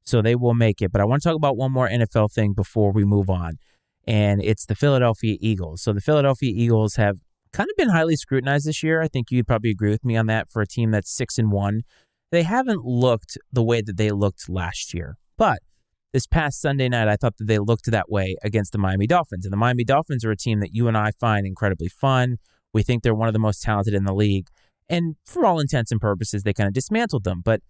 so they will make it. But I want to talk about one more NFL thing before we move on, and it's the Philadelphia Eagles. So the Philadelphia Eagles have kind of been highly scrutinized this year. I think you'd probably agree with me on that for a team that's 6-1. They haven't looked the way that they looked last year. But this past Sunday night, I thought that they looked that way against the Miami Dolphins. And the Miami Dolphins are a team that you and I find incredibly fun. We think they're one of the most talented in the league. And for all intents and purposes, they kind of dismantled them. But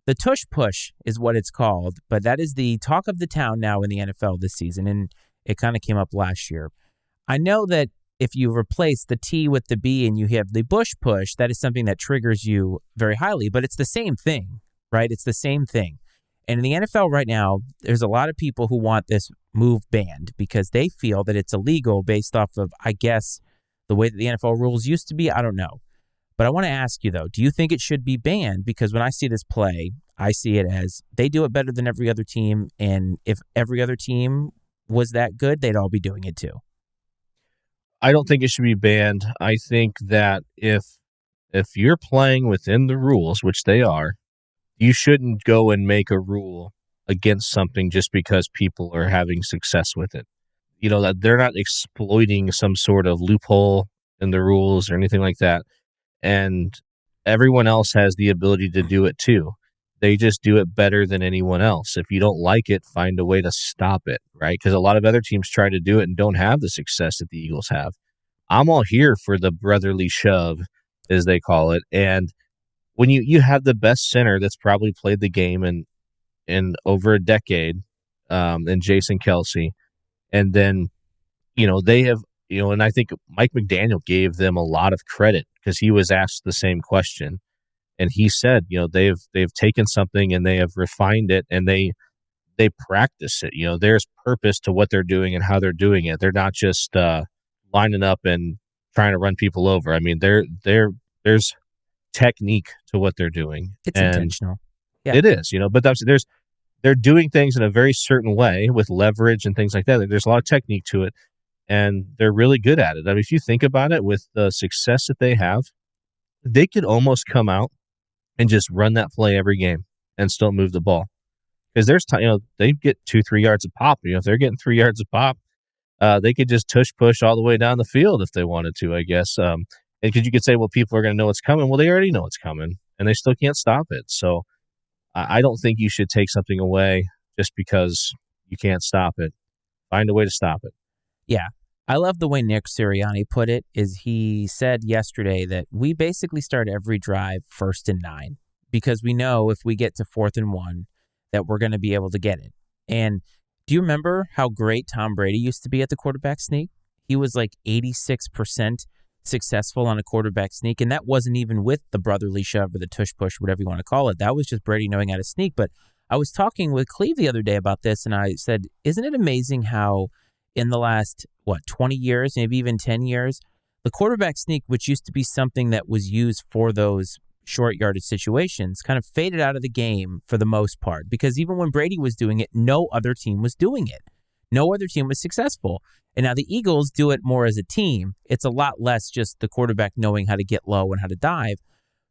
the Tush Push is what it's called. But that is the talk of the town now in the NFL this season. And it kind of came up last year. I know that if you replace the T with the B and you have the Bush Push, that is something that triggers you very highly. But it's the same thing, right? It's the same thing. And in the NFL right now, there's a lot of people who want this move banned because they feel that it's illegal based off of, I guess, the way that the NFL rules used to be. I don't know. But I want to ask you, though, do you think it should be banned? Because when I see this play, I see it as they do it better than every other team. And if every other team was that good, they'd all be doing it too. I don't think it should be banned. I think that if you're playing within the rules, which they are, you shouldn't go and make a rule against something just because people are having success with it. You know, that they're not exploiting some sort of loophole in the rules or anything like that. And everyone else has the ability to do it too. They just do it better than anyone else. If you don't like it, find a way to stop it, right? Because a lot of other teams try to do it and don't have the success that the Eagles have. I'm all here for the brotherly shove, as they call it. And when you have the best center that's probably played the game in over a decade, in Jason Kelce, and then, they have, and I think Mike McDaniel gave them a lot of credit because he was asked the same question. And he said, they've taken something and they have refined it and they practice it. There's purpose to what they're doing and how they're doing it. They're not just lining up and trying to run people over. I mean, there's technique to what they're doing. It's intentional. Yeah. It is, but they're doing things in a very certain way with leverage and things like that. There's a lot of technique to it, and they're really good at it. I mean, if you think about it, with the success that they have, they could almost come out and just run that play every game and still move the ball. Because there's time, they get 2-3 yards of pop. If they're getting 3 yards of pop, they could just tush push all the way down the field if they wanted to, I guess. And because you could say, well, people are going to know it's coming. Well, they already know it's coming, and they still can't stop it. So I don't think you should take something away just because you can't stop it. Find a way to stop it. Yeah. I love the way Nick Sirianni put it. Is he said yesterday that we basically start every drive 1st and 9 because we know if we get to 4th and 1 that we're going to be able to get it. And do you remember how great Tom Brady used to be at the quarterback sneak? He was like 86% successful on a quarterback sneak, and that wasn't even with the brotherly shove or the tush push, whatever you want to call it. That was just Brady knowing how to sneak. But I was talking with Cleve the other day about this, and I said, isn't it amazing how in the last, 20 years, maybe even 10 years, the quarterback sneak, which used to be something that was used for those short yardage situations, kind of faded out of the game for the most part, because even when Brady was doing it, no other team was doing it. No other team was successful. And now the Eagles do it more as a team. It's a lot less just the quarterback knowing how to get low and how to dive.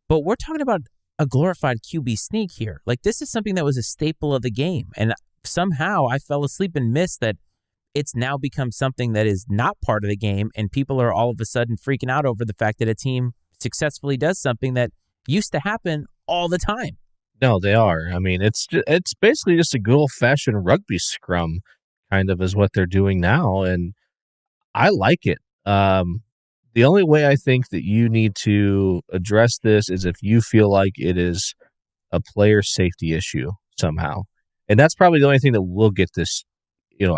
But we're talking about a glorified QB sneak here. Like, this is something that was a staple of the game. And somehow I fell asleep and missed that it's now become something that is not part of the game, and people are all of a sudden freaking out over the fact that a team successfully does something that used to happen all the time. No, they are. I mean, it's basically just a good old-fashioned rugby scrum kind of is what they're doing now, and I like it. The only way I think that you need to address this is if you feel like it is a player safety issue somehow. And that's probably the only thing that will get this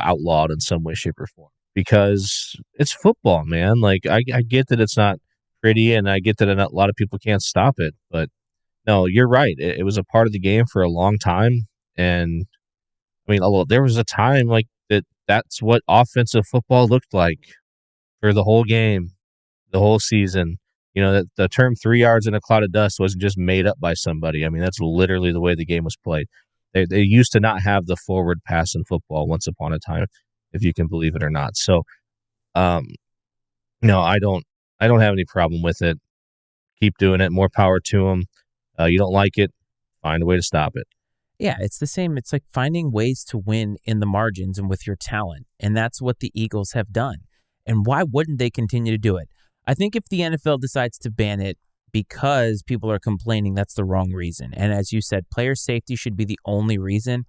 outlawed in some way, shape, or form, because it's football, man. Like, I get that it's not pretty, and I get that a lot of people can't stop it, but no, you're right. It was a part of the game for a long time, and I mean, there was a time like that's what offensive football looked like for the whole game, the whole season. That the term 3 yards in a cloud of dust wasn't just made up by somebody. I mean, that's literally the way the game was played. They used to not have the forward pass in football once upon a time, if you can believe it or not. So, no, I don't have any problem with it. Keep doing it. More power to them. You don't like it, find a way to stop it. Yeah, it's the same. It's like finding ways to win in the margins and with your talent. And that's what the Eagles have done. And why wouldn't they continue to do it? I think if the NFL decides to ban it because people are complaining, that's the wrong reason. And as you said, player safety should be the only reason.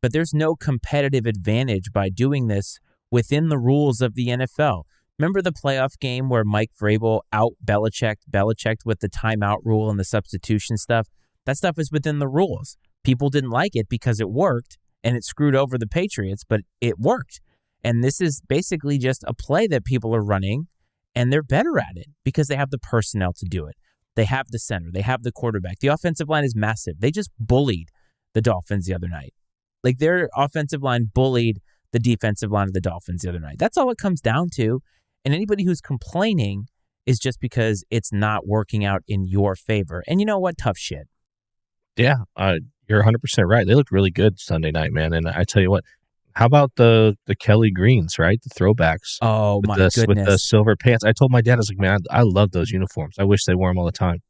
But there's no competitive advantage by doing this within the rules of the NFL. Remember the playoff game where Mike Vrabel out Belichicked with the timeout rule and the substitution stuff? That stuff is within the rules. People didn't like it because it worked, and it screwed over the Patriots, but it worked. And this is basically just a play that people are running, and they're better at it because they have the personnel to do it. They have the center. They have the quarterback. The offensive line is massive. They just bullied the Dolphins the other night. Like, their offensive line bullied the defensive line of the Dolphins the other night. That's all it comes down to. And anybody who's complaining is just because it's not working out in your favor. And you know what? Tough shit. Yeah, you're 100% right. They looked really good Sunday night, man. And I tell you what, how about the Kelly Greens, right? The throwbacks. Oh, my goodness. With the silver pants. I told my dad, I was like, man, I love those uniforms. I wish they wore them all the time.